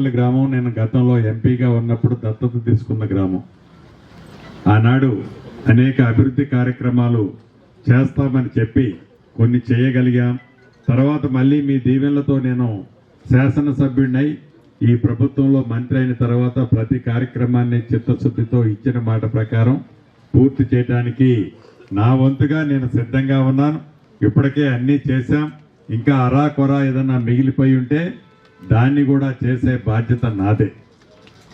తాడేపల్లి గ్రామం నేను గతంలో ఎంపీగా ఉన్నప్పుడు దత్తత తీసుకున్న గ్రామం. ఆనాడు అనేక అభివృద్ధి కార్యక్రమాలు చేస్తామని చెప్పి కొన్ని చేయగలిగాం. తర్వాత మళ్ళీ మీ దీవెనలతో నేను శాసనసభ్యుడినై ఈ ప్రభుత్వంలో మంత్రి అయిన తర్వాత ప్రతి కార్యక్రమాన్ని చిత్తశుద్ధితో ఇచ్చిన మాట ప్రకారం పూర్తి చేయడానికి నా వంతుగా నేను సిద్ధంగా ఉన్నాను. ఇప్పటికే అన్నీ చేశాం. ఇంకా అరాకొరా ఏదన్నా మిగిలిపోయి ఉంటే దాన్ని కూడా చేసే బాధ్యత నాదే.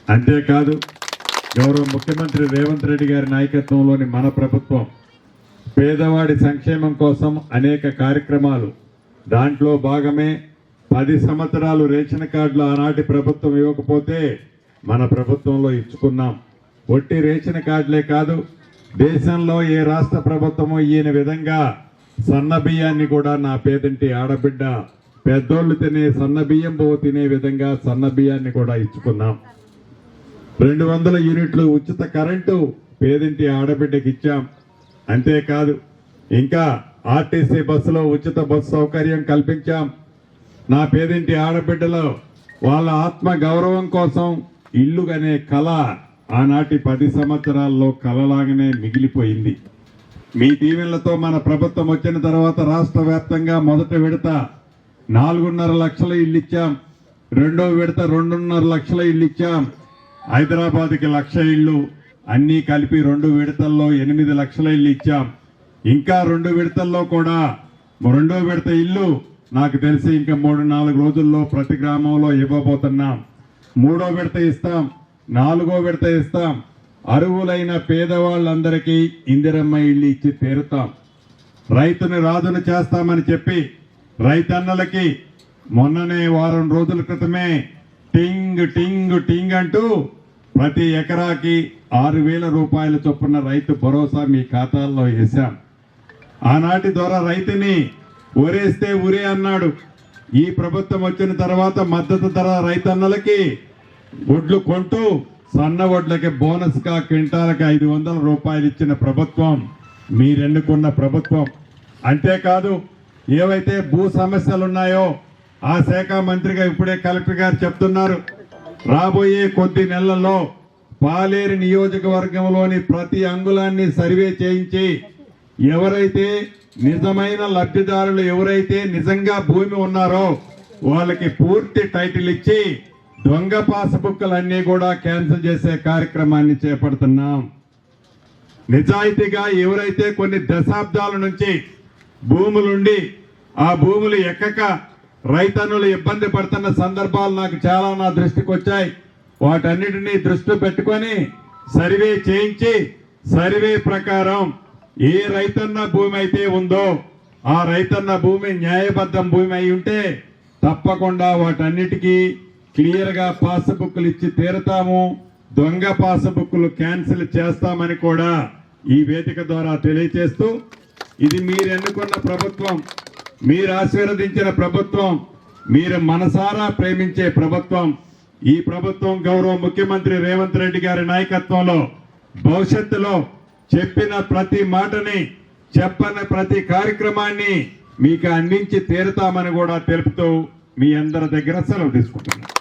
అంతేకాదు గౌరవ ముఖ్యమంత్రి రేవంత్ రెడ్డి గారి నాయకత్వంలోని మన ప్రభుత్వం పేదవాడి సంక్షేమం కోసం అనేక కార్యక్రమాలు, దాంట్లో భాగమే 10 సంవత్సరాలు రేషన్ కార్డులు ఆనాటి ప్రభుత్వం ఇవ్వకపోతే మన ప్రభుత్వంలో ఇచ్చుకున్నాం. ఒట్టి రేషన్ కార్డులే కాదు, దేశంలో ఏ రాష్ట్ర ప్రభుత్వమో ఈయన విధంగా సన్న బియ్యాన్ని కూడా నా పేదంటి ఆడబిడ్డ పెద్దోళ్ళు తినే సన్న బియ్యం తినే విధంగా సన్న బియ్యాన్ని కూడా ఇచ్చుకున్నాం. 200 యూనిట్లు ఉచిత కరెంటు పేదింటి ఆడబిడ్డకి ఇచ్చాం. అంతేకాదు ఇంకా ఆర్టీసీ బస్సులో ఉచిత బస్సు సౌకర్యం కల్పించాం. నా పేదింటి ఆడబిడ్డలో వాళ్ళ ఆత్మ గౌరవం కోసం ఇల్లు అనే కళ ఆనాటి 10 సంవత్సరాల్లో కలలాగానే మిగిలిపోయింది. మీ దీవెనలతో మన ప్రభుత్వం వచ్చిన తర్వాత రాష్ట్ర వ్యాప్తంగా మొదటి విడత 4.5 లక్షల ఇల్లు ఇచ్చాం. రెండో విడత 2.5 లక్షల ఇల్లు ఇచ్చాం. హైదరాబాద్కి 1,00,000 ఇల్లు అన్నీ కలిపి 2 విడతల్లో 8 లక్షల ఇల్లు ఇచ్చాం. ఇంకా 2 విడతల్లో కూడా రెండో విడత ఇల్లు నాకు తెలిసి ఇంకా 3-4 రోజుల్లో ప్రతి గ్రామంలో ఇవ్వబోతున్నాం. 3వ విడత ఇస్తాం, 4వ విడత ఇస్తాం. అర్హులైన పేదవాళ్ళందరికీ ఇందిరమ్మ ఇల్లు ఇచ్చి తీరుతాం. రైతుని రాజును చేస్తామని చెప్పి రైతన్నలకి మొన్ననే వారం రోజుల క్రితమే టింగ్ టింగ్ టింగ్ అంటూ ప్రతి ఎకరాకి 6,000 రూపాయల చొప్పున రైతు భరోసా మీ ఖాతాల్లో వేశాం. ఆనాటి ద్వారా రైతుని ఊరేస్తే ఊరే అన్నాడు. ఈ ప్రభుత్వం వచ్చిన తర్వాత మద్దతు ధర రైతన్నలకి వడ్లు కొంటూ సన్న వడ్లకి బోనస్ గా క్వింటాలకి 500 రూపాయలు ఇచ్చిన ప్రభుత్వం మీరెన్నుకున్న ప్రభుత్వం. అంతేకాదు ఏవైతే భూ సమస్యలు ఉన్నాయో ఆ శాఖ మంత్రిగా ఇప్పుడే కలెక్టర్ గారు చెప్తున్నారు, రాబోయే కొద్ది నెలల్లో పాలేరు నియోజకవర్గంలోని ప్రతి అంగుళాన్ని సర్వే చేయించి ఎవరైతే నిజమైన లబ్ధిదారులు ఎవరైతే నిజంగా భూమి ఉన్నారో వాళ్ళకి పూర్తి టైటిల్ ఇచ్చి దొంగ పాస్బుక్లన్నీ కూడా క్యాన్సిల్ చేసే కార్యక్రమాన్ని చేపడుతున్నాం. నిజాయితీగా ఎవరైతే కొన్ని దశాబ్దాల నుంచి భూములుండి ఆ భూములు ఎక్కక రైతన్నులు ఇబ్బంది పడుతున్న సందర్భాలు నాకు చాలా నా దృష్టికి వచ్చాయి. వాటన్నిటినీ దృష్టి పెట్టుకొని సర్వే చేయించి సర్వే ప్రకారం ఏ రైతన్న భూమి అయితే ఉందో ఆ రైతన్న భూమి న్యాయబద్ధం భూమి అయి ఉంటే తప్పకుండా వాటన్నిటికీ క్లియర్ గా పాస్బుక్లు ఇచ్చి తీరుతాము. దొంగ పాస్బుక్లు క్యాన్సిల్ చేస్తామని కూడా ఈ వేదిక ద్వారా తెలియజేస్తూ, ఇది మీరు ఎన్నుకున్న ప్రభుత్వం, మీరు ఆశీర్వదించిన ప్రభుత్వం, మీరు మనసారా ప్రేమించే ప్రభుత్వం. ఈ ప్రభుత్వం గౌరవ ముఖ్యమంత్రి రేవంత్ రెడ్డి గారి నాయకత్వంలో భవిష్యత్తులో చెప్పిన ప్రతి మాటని, చెప్పని ప్రతి కార్యక్రమాన్ని మీకు అందించి తీరుతామని కూడా తెలుపుతూ మీ అందరి దగ్గర సెలవు తీసుకుంటున్నాను.